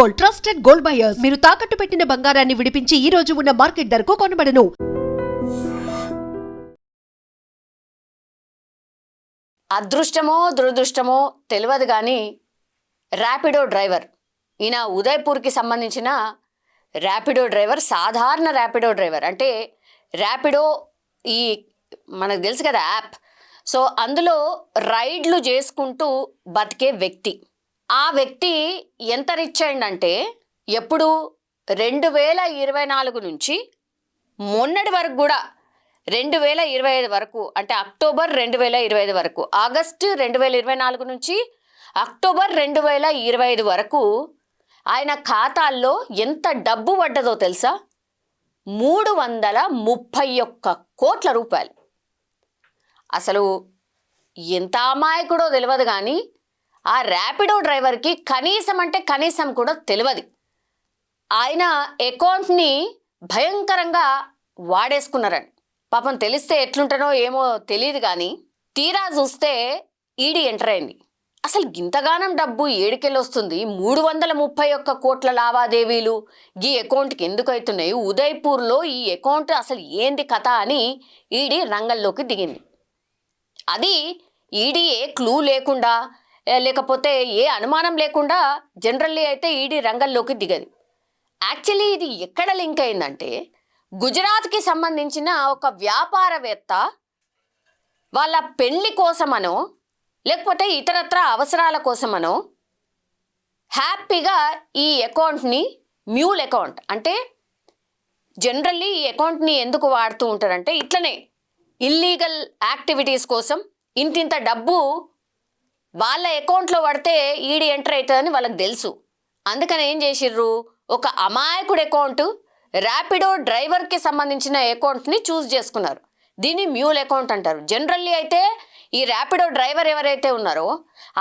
Gold, trusted gold buyers. మీరు తాకట్టు పెట్టిన బంగారాన్ని విడిపించి ఈ రోజు ఉన్న మార్కెట్ ధరకు కొనబడను. అదృష్టమో దురదృష్టమో తెలియదు కానీ ర్యాపిడో డ్రైవర్, ఈయన ఉదయ్పూర్కి సంబంధించిన ర్యాపిడో డ్రైవర్, సాధారణ ర్యాపిడో డ్రైవర్. అంటే ర్యాపిడో ఈ మనకు తెలుసు కదా యాప్. సో అందులో రైడ్లు చేసుకుంటూ బతికే వ్యక్తి. ఆ వ్యక్తి ఎంత రిచ్ అయిందంటే ఎప్పుడు 2024 నుంచి మొన్నటి వరకు కూడా 2025 వరకు, అంటే అక్టోబర్ 2025 వరకు, ఆగస్టు 2024 నుంచి అక్టోబర్ 2025 వరకు ఆయన ఖాతాల్లో ఎంత డబ్బు పడ్డదో తెలుసా? 331 కోట్ల రూపాయలు. అసలు ఎంత అమాయకుడో తెలియదు కానీ ఆ ర్యాపిడో డ్రైవర్కి కనీసం అంటే కనీసం కూడా తెలియదు. ఆయన అకౌంట్ని భయంకరంగా వాడేసుకున్నారని. పాపం తెలిస్తే ఎట్లుంటానో ఏమో తెలియదు కానీ తీరా చూస్తే ఈడీ ఎంటర్ అయింది. అసలు ఇంతగానం డబ్బు ఏడుకెళ్ళి వస్తుంది? 331 కోట్ల లావాదేవీలు ఈ అకౌంట్కి ఎందుకు అవుతున్నాయి? ఉదయ్పూర్లో ఈ అకౌంట్ అసలు ఏంది కథ అని ఈడీ రంగంలోకి దిగింది. అది ఈడీ ఏ క్లూ లేకుండా, లేకపోతే ఏ అనుమానం లేకుండా జనరల్లీ అయితే ఈడీ రంగంలోకి దిగదు. యాక్చువల్లీ ఇది ఎక్కడ లింక్ అయిందంటే, గుజరాత్కి సంబంధించిన ఒక వ్యాపారవేత్త వాళ్ళ పెళ్లి కోసమనో లేకపోతే ఇతరత్ర అవసరాల కోసమనో హ్యాపీగా ఈ అకౌంట్ని, మ్యూల్ అకౌంట్ అంటే జనరల్లీ ఈ అకౌంట్ని ఎందుకు వాడుతూ ఉంటారంటే ఇట్లనే ఇల్లీగల్ యాక్టివిటీస్ కోసం ఇంతింత డబ్బు వాళ్ళ అకౌంట్లో పడితే ఈడీ ఎంటర్ అవుతుందని వాళ్ళకి తెలుసు. అందుకని ఏం చేసిర్రు, ఒక అమాయకుడు అకౌంట్, ర్యాపిడో డ్రైవర్కి సంబంధించిన అకౌంట్ని చూస్ చేసుకున్నారు. దీన్ని మ్యూల్ అకౌంట్ అంటారు. జనరల్లీ అయితే ఈ ర్యాపిడో డ్రైవర్ ఎవరైతే ఉన్నారో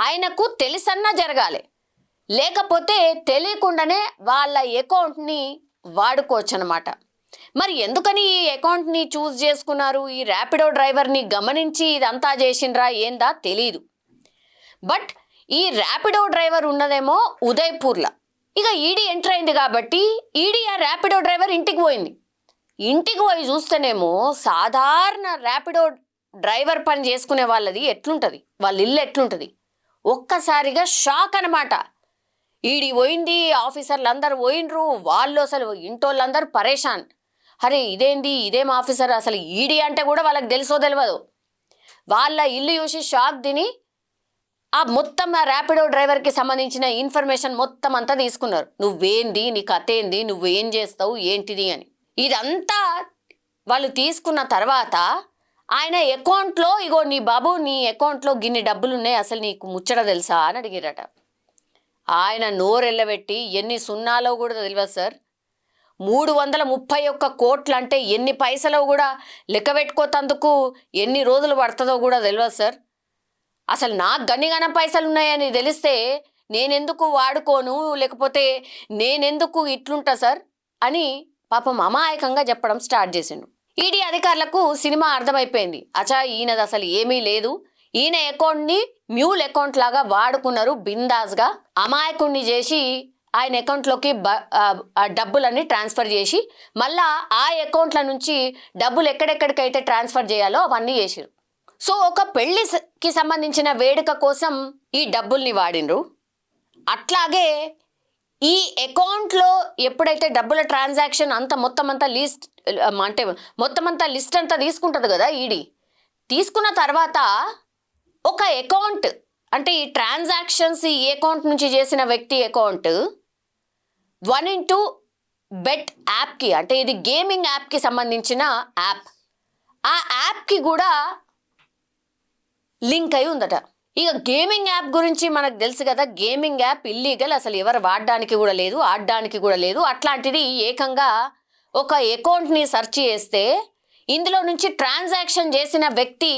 ఆయనకు తెలిసన్నా జరగాలి, లేకపోతే తెలియకుండానే వాళ్ళ అకౌంట్ని వాడుకోవచ్చు అన్నమాట. మరి ఎందుకని ఈ అకౌంట్ని చూస్ చేసుకున్నారు? ఈ ర్యాపిడో డ్రైవర్ని గమనించి ఇదంతా చేసిండ్రా ఏందా తెలీదు. బట్ ఈ ర్యాపిడో డ్రైవర్ ఉన్నదేమో ఉదయ్పూర్లో. ఇక ఈడీ ఎంటర్ అయింది కాబట్టి ఈడీ ఆ ర్యాపిడో డ్రైవర్ ఇంటికి పోయింది. ఇంటికి పోయి చూస్తేనేమో సాధారణ ర్యాపిడో డ్రైవర్ పని చేసుకునే వాళ్ళది ఎట్లుంటుంది, వాళ్ళ ఇల్లు ఎట్లుంటుంది, ఒక్కసారిగా షాక్ అనమాట. ఈడీ పోయింది, ఆఫీసర్లు అందరు పోయినరు, వాళ్ళు అసలు ఇంటోళ్ళందరూ పరేషాన్. అరే ఇదేంది, ఇదేం ఆఫీసర్, అసలు ఈడీ అంటే కూడా వాళ్ళకి తెలుసో తెలియదు. వాళ్ళ ఇల్లు చూసి షాక్ తిని ఆ మొత్తం ఆ ర్యాపిడో డ్రైవర్కి సంబంధించిన ఇన్ఫర్మేషన్ మొత్తం అంతా తీసుకున్నారు. నువ్వేంది, నీ కథ ఏంది, నువ్వేం చేస్తావు, ఏంటిది అని. ఇదంతా వాళ్ళు తీసుకున్న తర్వాత ఆయన అకౌంట్లో, ఇగో నీ బాబు నీ అకౌంట్లో గిన్ని డబ్బులు ఉన్నాయి, అసలు నీకు ముచ్చట తెలుసా అని అడిగిరట. ఆయన నోరెళ్ళబెట్టి ఎన్ని సున్నాలో కూడా తెలియదు సార్, 331 కోట్లు అంటే ఎన్ని పైసలో కూడా లెక్క పెట్టుకోతందుకు ఎన్ని రోజులు పడుతుందో కూడా తెలియదు సార్. అసలు నాకు గన్నిగానం పైసలు ఉన్నాయని తెలిస్తే నేనెందుకు వాడుకోను, లేకపోతే నేనెందుకు ఇట్లుంటా సార్ అని పాపం అమాయకంగా చెప్పడం స్టార్ట్ చేసిండు. ఈడీ అధికారులకు సినిమా అర్థమైపోయింది. అచ్చా ఈయనది అసలు ఏమీ లేదు, ఈయన అకౌంట్ని మ్యూల్ అకౌంట్ లాగా వాడుకున్నారు, బిందాస్గా అమాయకుణ్ణి చేసి ఆయన అకౌంట్లోకి డబ్బులన్నీ ట్రాన్స్ఫర్ చేసి మళ్ళా ఆ అకౌంట్ల నుంచి డబ్బులు ఎక్కడెక్కడికైతే ట్రాన్స్ఫర్ చేయాలో అవన్నీ చేసిరు. సో ఒక పెళ్లికి సంబంధించిన వేడుక కోసం ఈ డబ్బుల్ని వాడినరు. అట్లాగే ఈ అకౌంట్లో ఎప్పుడైతే డబ్బుల ట్రాన్సాక్షన్ అంతా మొత్తం అంతా లిస్ట్ అంతా తీసుకుంటుంది కదా ఈడీ, తీసుకున్న తర్వాత ఒక అకౌంట్ అంటే ఈ ట్రాన్సాక్షన్స్ ఈ అకౌంట్ నుంచి చేసిన వ్యక్తి అకౌంట్ 1xBet యాప్కి, అంటే ఇది గేమింగ్ యాప్కి సంబంధించిన యాప్, ఆ యాప్కి కూడా లింక్ అయి ఉందట. ఇక గేమింగ్ యాప్ గురించి మనకు తెలుసు కదా, గేమింగ్ యాప్ ఇల్లీగల్, అసలు ఎవరు వాడడానికి కూడా లేదు, ఆడడానికి కూడా లేదు. అట్లాంటిది ఏకంగా ఒక అకౌంట్ని సెర్చ్ చేస్తే ఇందులో నుంచి ట్రాన్సాక్షన్ చేసిన వ్యక్తి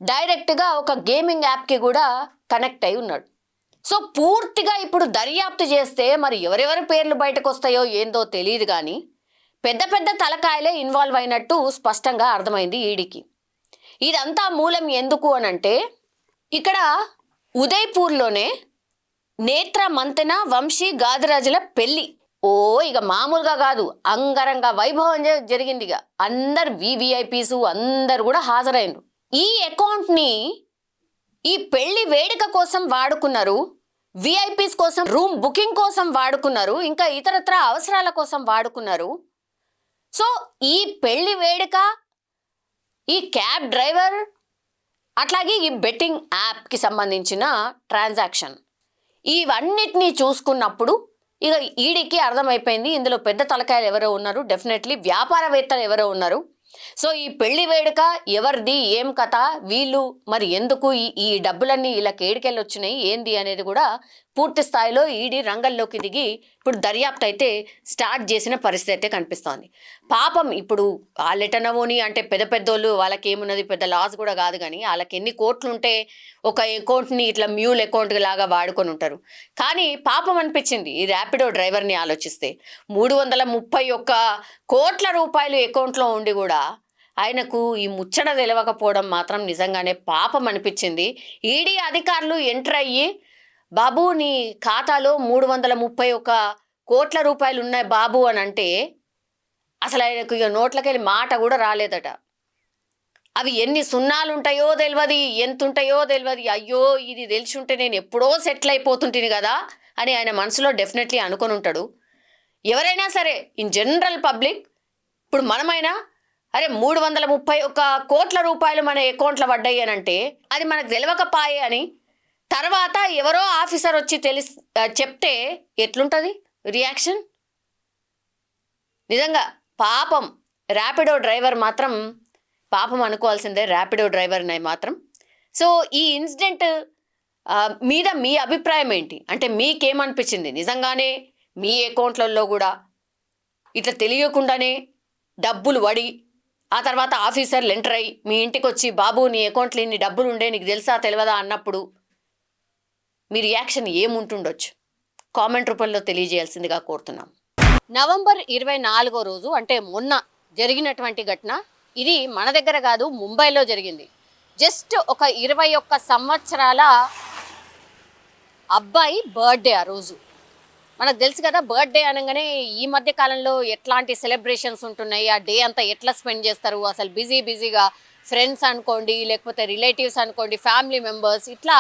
డైరెక్ట్గా ఒక గేమింగ్ యాప్కి కూడా కనెక్ట్ అయి ఉన్నాడు. సో పూర్తిగా ఇప్పుడు దర్యాప్తు చేస్తే మరి ఎవరెవరి పేర్లు బయటకు వస్తాయో ఏందో తెలియదు కానీ పెద్ద పెద్ద తలకాయలే ఇన్వాల్వ్ అయినట్టు స్పష్టంగా అర్థమైంది ఈడీకి. ఇదంతా మూలం ఎందుకు అనంటే, ఇక్కడ ఉదయ్పూర్లోనే నేత్ర మంతెన వంశీ గాదిరాజుల పెళ్లి ఓ ఇక మామూలుగా కాదు, అంగరంగ వైభవం జరిగింది. ఇక అందరు వివిఐపీస్ అందరు కూడా హాజరైనరు. ఈ అకౌంట్ని ఈ పెళ్లి వేడుక కోసం వాడుకున్నారు, విఐపీస్ కోసం రూమ్ బుకింగ్ కోసం వాడుకున్నారు, ఇంకా ఇతరత్ర అవసరాల కోసం వాడుకున్నారు. సో ఈ పెళ్లి వేడుక, ఈ క్యాబ్ డ్రైవర్, అట్లాగే ఈ బెట్టింగ్ యాప్కి సంబంధించిన ట్రాన్సాక్షన్, ఇవన్నిటినీ చూసుకున్నప్పుడు ఇక ఈడీకి అర్థమైపోయింది ఇందులో పెద్ద తలకాయలు ఎవరో ఉన్నారు, డెఫినెట్లీ వ్యాపారవేత్తలు ఎవరో ఉన్నారు. సో ఈ పెళ్లి వేడుక ఎవరిది, ఏం కథ, వీళ్ళు మరి ఎందుకు ఈ డబ్బులన్నీ వీళ్ళకి ఏడికెళ్ళి వచ్చినాయి ఏంది అనేది కూడా పూర్తి స్థాయిలో ఈడీ రంగంలోకి దిగి ఇప్పుడు దర్యాప్తు అయితే స్టార్ట్ చేసిన పరిస్థితి అయితే కనిపిస్తోంది. పాపం ఇప్పుడు వాళ్ళెటనవోని అంటే పెద్ద పెద్దోళ్ళు వాళ్ళకి ఏమున్నది, పెద్ద లాస్ కూడా కాదు, కానీ వాళ్ళకి ఎన్ని కోట్లు ఉంటే ఒక అకౌంట్ని ఇట్లా మ్యూల్ అకౌంట్ లాగా వాడుకొని ఉంటారు. కానీ పాపం అనిపించింది ఈ ర్యాపిడో డ్రైవర్ని ఆలోచిస్తే. 331 కోట్ల రూపాయలు అకౌంట్లో ఉండి కూడా ఆయనకు ఈ ముచ్చట తెలవకపోవడం మాత్రం నిజంగానే పాపం అనిపించింది. ఈడీ అధికారులు ఎంటర్ అయ్యి, బాబు నీ ఖాతాలో 331 కోట్ల రూపాయలు ఉన్నాయి బాబు అని అంటే అసలు ఆయనకు ఇక నోట్లకెళ్ళి మాట కూడా రాలేదట. అవి ఎన్ని సున్నాలు ఉంటాయో తెలియదు, ఎంత ఉంటాయో తెలియదు. అయ్యో ఇది తెలిసి ఉంటే నేను ఎప్పుడో సెటిల్ అయిపోతుంటుంది కదా అని ఆయన మనసులో డెఫినెట్లీ అనుకొని ఉంటాడు. ఎవరైనా సరే ఇన్ జనరల్ పబ్లిక్, ఇప్పుడు మనమైనా అరే 331 కోట్ల రూపాయలు మన అకౌంట్లో పడ్డాయి అని అంటే అది మనకు తెలియకపాయే అని తర్వాత ఎవరో ఆఫీసర్ వచ్చి చెప్తే ఎట్లుంటుంది రియాక్షన్? నిజంగా పాపం ర్యాపిడో డ్రైవర్ మాత్రం పాపం అనుకోవాల్సిందే, ర్యాపిడో డ్రైవర్ని మాత్రం. సో ఈ ఇన్సిడెంట్ మీద మీ అభిప్రాయం ఏంటి? అంటే మీకేమనిపించింది? నిజంగానే మీ అకౌంట్లలో కూడా ఇట్లా తెలియకుండానే డబ్బులు వడి ఆ తర్వాత ఆఫీసర్లు ఎంటర్ అయ్యి మీ ఇంటికి వచ్చి బాబు నీ అకౌంట్లో ఇన్ని డబ్బులు ఉండే నీకు తెలుసా తెలియదా అన్నప్పుడు మీ రియాక్షన్ ఏముంటుండొచ్చు? కామెంట్ రూపంలో తెలియజేయాల్సిందిగా కోరుతున్నాం. నవంబర్ 24వ రోజు అంటే మొన్న జరిగినటువంటి ఘటన ఇది. మన దగ్గర కాదు, ముంబైలో జరిగింది. జస్ట్ ఒక 21 సంవత్సరాల అబ్బాయి బర్త్డే ఆ రోజు. మనకు తెలుసు కదా, బర్త్డే అనగానే ఈ మధ్య కాలంలో ఎట్లాంటి సెలబ్రేషన్స్ ఉంటున్నాయి, ఆ డే అంతా ఎట్లా స్పెండ్ చేస్తారు, అసలు బిజీగా ఫ్రెండ్స్ అనుకోండి, లేకపోతే రిలేటివ్స్ అనుకోండి, ఫ్యామిలీ మెంబర్స్, ఇట్లా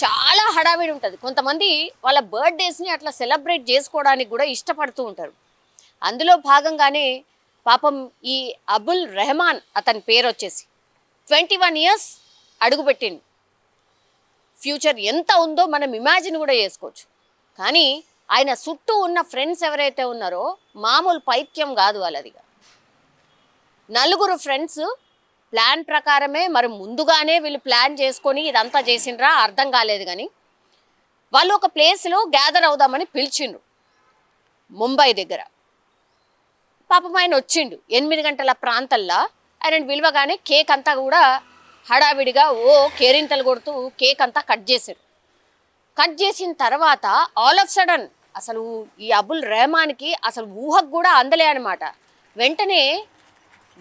చాలా హడావిడి ఉంటుంది. కొంతమంది వాళ్ళ బర్త్డేస్ని అట్లా సెలబ్రేట్ చేసుకోవడానికి కూడా ఇష్టపడుతూ ఉంటారు. అందులో భాగంగానే పాపం ఈ అబుల్ రెహమాన్ అతని పేరు వచ్చేసి 21 ఇయర్స్ అడుగుపెట్టిండు. ఫ్యూచర్ ఎంత ఉందో మనం ఇమాజిన్ కూడా చేసుకోవచ్చు. కానీ ఆయన చుట్టూ ఉన్న ఫ్రెండ్స్ ఎవరైతే ఉన్నారో మామూలు పైత్యం కాదు వాళ్ళదిగా. 4 ఫ్రెండ్స్ ప్లాన్ ప్రకారమే, మరి ముందుగానే వీళ్ళు ప్లాన్ చేసుకొని ఇదంతా చేసిండ్రా అర్థం కాలేదు, కానీ వాళ్ళు ఒక ప్లేస్లో గ్యాదర్ అవుదామని పిలిచిండ్రు ముంబై దగ్గర. పాపం ఆయన వచ్చిండు 8 గంటల ప్రాంతంలో. ఆయన విలువగానే కేక్ అంతా కూడా హడావిడిగా కేరింతలు కొడుతూ కేక్ అంతా కట్ చేశారు. కట్ చేసిన తర్వాత ఆల్ ఆఫ్ సడన్ అసలు ఈ అబుల్ రెహమాన్కి అసలు ఊహకు కూడా అందలే అనమాట. వెంటనే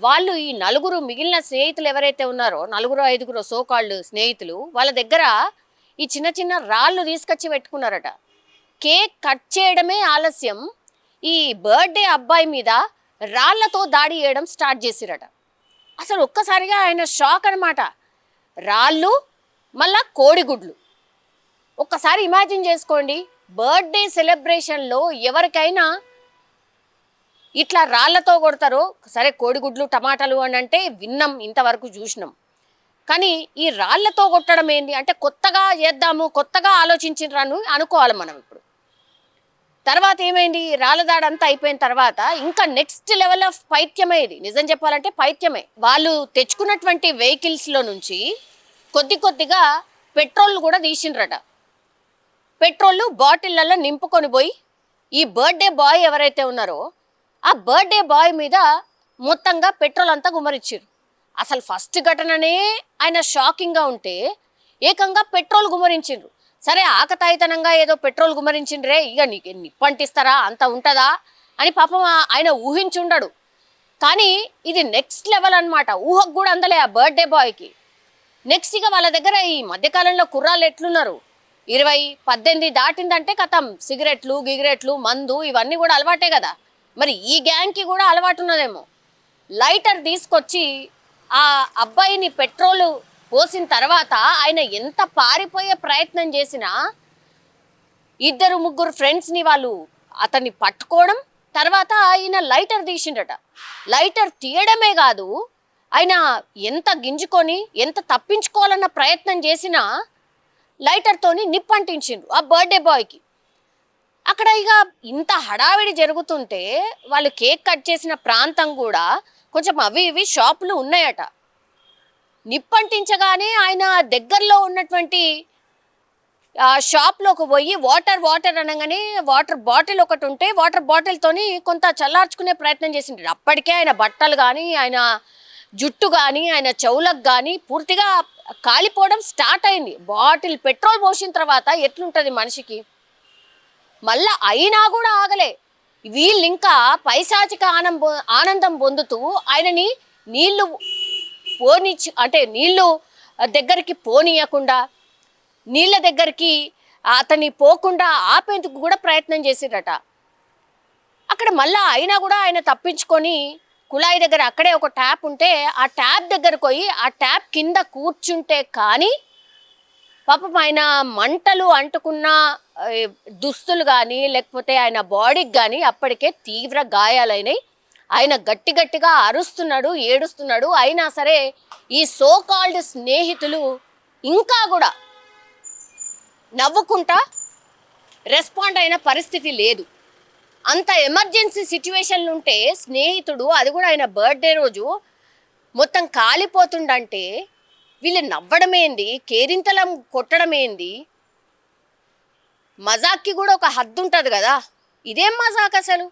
వాళ్ళు ఈ 4 మిగిలిన స్నేహితులు ఎవరైతే ఉన్నారో 4-5 సోకాల్డ్ స్నేహితులు వాళ్ళ దగ్గర ఈ చిన్న రాళ్ళు తీసుకొచ్చి పెట్టుకున్నారట. కేక్ కట్ చేయడమే ఆలస్యం, ఈ బర్త్డే అబ్బాయి మీద రాళ్లతో దాడి చేయడం స్టార్ట్ చేసిరట. అసలు ఒక్కసారిగా ఆయన షాక్ అనమాట. రాళ్ళు మళ్ళా కోడిగుడ్లు. ఒక్కసారి ఇమాజిన్ చేసుకోండి, బర్త్డే సెలబ్రేషన్లో ఎవరికైనా ఇట్లా రాళ్లతో కొడతారో. సరే కోడిగుడ్లు టమాటాలు అని అంటే విన్నాం, ఇంతవరకు చూసినాం. కానీ ఈ రాళ్లతో కొట్టడం ఏంటి అంటే కొత్తగా చేద్దాము, కొత్తగా ఆలోచించినరాను అనుకోవాలి మనం. ఇప్పుడు తర్వాత ఏమైంది, రాళ్ళ దాడి అంతా అయిపోయిన తర్వాత ఇంకా నెక్స్ట్ లెవెల్ ఆఫ్ పైత్యమే ఇది. నిజం చెప్పాలంటే పైత్యమే. వాళ్ళు తెచ్చుకున్నటువంటి వెహికల్స్లో నుంచి కొద్దిగా పెట్రోల్ కూడా తీసిండ్రట. పెట్రోల్ బాటిళ్లలో నింపుకొని పోయి ఈ బర్త్డే బాయ్ ఎవరైతే ఉన్నారో ఆ బర్త్డే బాయ్ మీద మొత్తంగా పెట్రోల్ అంతా గుమ్మరిచ్చారు. అసలు ఫస్ట్ ఘటననే ఆయన షాకింగ్గా ఉంటే ఏకంగా పెట్రోల్ గుమ్మరించిండ్రు. సరే ఆకతాయితనంగా ఏదో పెట్రోల్ గుమ్మరించిండ్రే, ఇక నీకు నిప్పంటిస్తారా అంత ఉంటుందా అని పాపం ఆయన ఊహించుండడు. కానీ ఇది నెక్స్ట్ లెవెల్ అనమాట. ఊహకు కూడా అందలే ఆ బర్త్డే బాయ్కి. నెక్స్ట్ ఇక వాళ్ళ దగ్గర ఈ మధ్యకాలంలో కుర్రాళ్ళు ఎట్లున్నారు, 18 దాటిందంటే కథం సిగరెట్లు గిగరెట్లు మందు ఇవన్నీ కూడా అలవాటే కదా. మరి ఈ గ్యాంగ్కి కూడా అలవాటు ఉన్నదేమో. లైటర్ తీసుకొచ్చి ఆ అబ్బాయిని పెట్రోలు పోసిన తర్వాత ఆయన ఎంత పారిపోయే ప్రయత్నం చేసినా 2-3 ఫ్రెండ్స్ని వాళ్ళు అతన్ని పట్టుకోవడం, తర్వాత ఆయన లైటర్ తీసిండట. లైటర్ తీయడమే కాదు, ఆయన ఎంత గింజుకొని ఎంత తప్పించుకోవాలన్న ప్రయత్నం చేసినా లైటర్తోని నిప్పంటించిండ్రు ఆ బర్త్డే బాయ్కి. అక్కడ ఇక ఇంత హడావిడి జరుగుతుంటే వాళ్ళు కేక్ కట్ చేసిన ప్రాంతం కూడా కొంచెం అవి ఇవి షాపులు ఉన్నాయట. నిప్పంటించగానే ఆయన దగ్గరలో ఉన్నటువంటి షాప్లోకి పోయి వాటర్ అనగానే వాటర్ బాటిల్ ఒకటి ఉంటే వాటర్ బాటిల్తోని కొంత చల్లార్చుకునే ప్రయత్నం చేసిండ్రు. అప్పటికే ఆయన బట్టలు కానీ ఆయన జుట్టు కానీ ఆయన చెవులకు కానీ పూర్తిగా కాలిపోవడం స్టార్ట్ అయింది. బాటిల్ పెట్రోల్ పోసిన తర్వాత ఎట్లుంటుంది మనిషికి. మళ్ళా అయినా కూడా ఆగలే. వీళ్ళు ఇంకా పైశాచిక ఆనందం పొందుతూ ఆయనని నీళ్లు నీళ్లు దగ్గరికి పోనీయకుండా, నీళ్ళ దగ్గరికి అతన్ని పోకుండా ఆపేందుకు కూడా ప్రయత్నం చేసిరట. అక్కడ మళ్ళా అయినా కూడా ఆయన తప్పించుకొని కుళాయి దగ్గర అక్కడే ఒక ట్యాప్ ఉంటే ఆ ట్యాప్ దగ్గరకు పోయి ఆ ట్యాప్ కింద కూర్చుంటే కానీ పాపం ఆయన మంటలు అంటుకున్న దుస్తులు కానీ లేకపోతే ఆయన బాడీకి కానీ అప్పటికే తీవ్ర గాయాలైనాయి. ఆయన గట్టిగా అరుస్తున్నాడు, ఏడుస్తున్నాడు. అయినా సరే ఈ సో కాల్డ్ స్నేహితులు ఇంకా కూడా నవ్వుకుంటా రెస్పాండ్ అయిన పరిస్థితి లేదు. అంత ఎమర్జెన్సీ సిచ్యువేషన్లు ఉంటే స్నేహితుడు, అది కూడా ఆయన బర్త్డే రోజు మొత్తం కాలిపోతుండంటే వీళ్ళు నవ్వడమేంది, కేరింతలం కొట్టడమేంది? మజాక్కి కూడా ఒక హద్దు ఉంటుంది కదా. ఇదేం మజాక్ అసలు?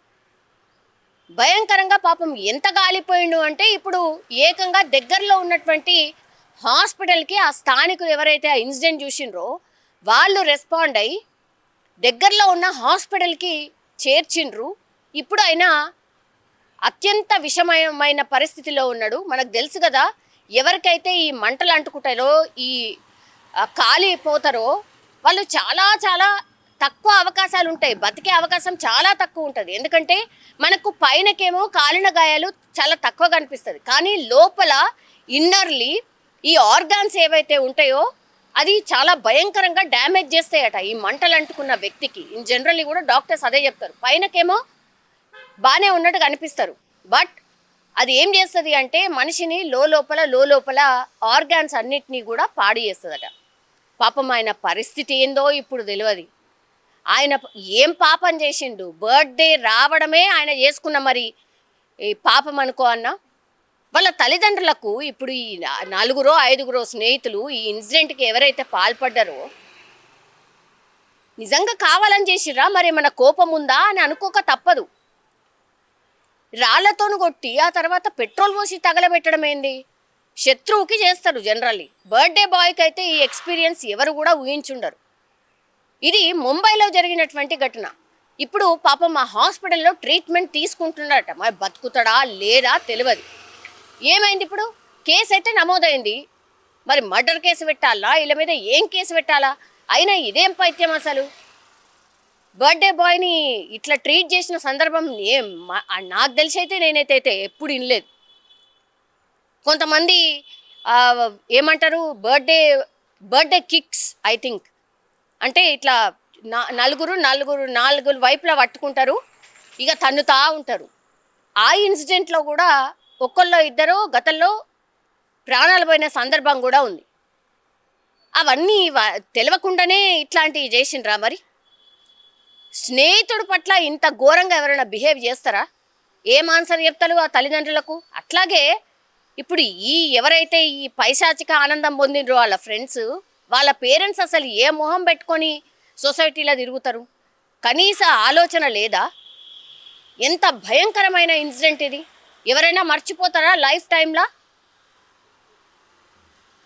భయంకరంగా పాపం ఎంత గాలిపోయిండు అంటే ఇప్పుడు ఏకంగా దగ్గరలో ఉన్నటువంటి హాస్పిటల్కి ఆ స్థానికులు ఎవరైతే ఆ ఇన్సిడెంట్ చూసిండ్రో వాళ్ళు రెస్పాండ్ అయ్యి దగ్గరలో ఉన్న హాస్పిటల్కి చేర్చిండ్రు. ఇప్పుడు ఆయన అత్యంత విషమయమైన పరిస్థితిలో ఉన్నాడు. మనకు తెలుసు కదా, ఎవరికైతే ఈ మంటలు అంటుకుంటారో, ఈ కాలిపోతారో వాళ్ళు చాలా చాలా తక్కువ అవకాశాలు ఉంటాయి. బతికే అవకాశం చాలా తక్కువ ఉంటుంది. ఎందుకంటే మనకు పైనకేమో కాలిన గాయాలు చాలా తక్కువ కనిపిస్తుంది, కానీ లోపల ఇన్నర్లీ ఈ ఆర్గాన్స్ ఏవైతే ఉంటాయో అది చాలా భయంకరంగా డ్యామేజ్ చేస్తాయట ఈ మంటలు అంటుకున్న వ్యక్తికి. ఇన్ జనరల్లీ కూడా డాక్టర్స్ అదే చెప్తారు. పైనకేమో బాగానే ఉన్నట్టు కనిపిస్తారు, బట్ అది ఏం చేస్తుంది అంటే మనిషిని లోపల ఆర్గాన్స్ అన్నిటినీ కూడా పాడు చేస్తుందట. పాపం ఆయన పరిస్థితి ఏందో ఇప్పుడు తెలియదు. ఆయన ఏం పాపం చేసిండు? బర్త్డే రావడమే ఆయన చేసుకున్న మరి ఈ పాపం అనుకో అన్న. వాళ్ళ తల్లిదండ్రులకు ఇప్పుడు ఈ 4-5 స్నేహితులు ఈ ఇన్సిడెంట్కి ఎవరైతే పాల్పడ్డారో నిజంగా కావాలని చేసిర్రా, మరి మన కోపం ఉందా అని అనుకోక తప్పదు. రాళ్లతోను కొట్టి ఆ తర్వాత పెట్రోల్ పోసి తగలబెట్టడం ఏంది? శత్రువుకి చేస్తారు జనరల్లీ. బర్త్డే బాయ్కి అయితే ఈ ఎక్స్పీరియన్స్ ఎవరు కూడా ఊహించుండరు. ఇది ముంబైలో జరిగినటువంటి ఘటన. ఇప్పుడు పాపం మా హాస్పిటల్లో ట్రీట్మెంట్ తీసుకుంటున్నారట. మరి బతుకుతాడా లేదా తెలియదు. ఏమైంది ఇప్పుడు? కేసు అయితే నమోదైంది. మరి మర్డర్ కేసు పెట్టాలా, వీళ్ళ మీద ఏం కేసు పెట్టాలా? అయినా ఇదేం పైత్యం అసలు? బర్త్డే బాయ్ని ఇట్లా ట్రీట్ చేసిన సందర్భం నాకు తెలిసి అయితే నేనైతే ఎప్పుడు వినలేదు. కొంతమంది ఏమంటారు, బర్త్డే కిక్స్ ఐ థింక్, అంటే ఇట్లా నాలుగు వైపులా పట్టుకుంటారు, ఇక తన్నుతా ఉంటారు. ఆ ఇన్సిడెంట్లో కూడా ఒక్కళ్ళో ఇద్దరు గతంలో ప్రాణాలు పోయిన సందర్భం కూడా ఉంది. అవన్నీ తెలియకుండానే ఇట్లాంటివి చేసిండ్రా? మరి స్నేహితుడి పట్ల ఇంత ఘోరంగా ఎవరైనా బిహేవ్ చేస్తారా? ఏం ఆన్సర్ చెప్తారు ఆ తల్లిదండ్రులకు? అట్లాగే ఇప్పుడు ఎవరైతే ఈ పైశాచిక ఆనందం పొందినరో వాళ్ళ ఫ్రెండ్స్, వాళ్ళ పేరెంట్స్ అసలు ఏ మొహం పెట్టుకొని సొసైటీలో తిరుగుతారు? కనీస ఆలోచన లేదా? ఎంత భయంకరమైన ఇన్సిడెంట్ ఇది! ఎవరైనా మర్చిపోతారా లైఫ్ టైంలో?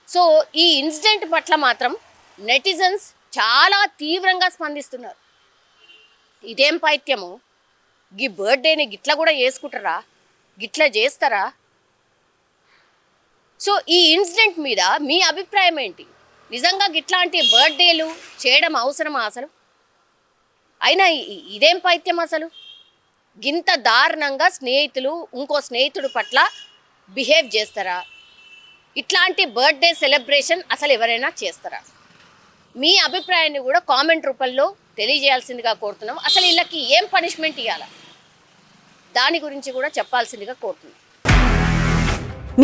సో ఈ ఇన్సిడెంట్ పట్ల మాత్రం నెటిజన్స్ చాలా తీవ్రంగా స్పందిస్తున్నారు. ఇదేం పైత్యము? ఈ బర్త్డేని గిట్లా కూడా చేసుకుంటారా? గిట్లా చేస్తారా? సో ఈ ఇన్సిడెంట్ మీద మీ అభిప్రాయం ఏంటి? నిజంగా ఇట్లాంటి బర్త్డేలు చేయడం అవసరమా అసలు? అయినా ఇదేం పైత్యం అసలు? గింత దారుణంగా స్నేహితులు ఇంకో స్నేహితుడి పట్ల బిహేవ్ చేస్తారా? ఇట్లాంటి బర్త్డే సెలబ్రేషన్ అసలు ఎవరైనా చేస్తారా? మీ అభిప్రాయాన్ని కూడా కామెంట్ రూపంలో తెలియజేయాల్సిందిగా కోరుతున్నాం. అసలు వీళ్ళకి ఏం పనిష్మెంట్ ఇవ్వాలా దాని గురించి కూడా చెప్పాల్సిందిగా కోరుతున్నాం.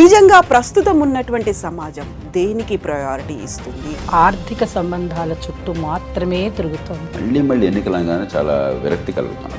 నిజంగా ప్రస్తుతం ఉన్నటువంటి సమాజం దేనికి ప్రయారిటీ ఇస్తుంది? ఆర్థిక సంబంధాల చుట్టూ మాత్రమే తిరుగుతోంది. మళ్ళీ ఎన్నికలంగానే చాలా విరక్తి కలుగుతున్నాం.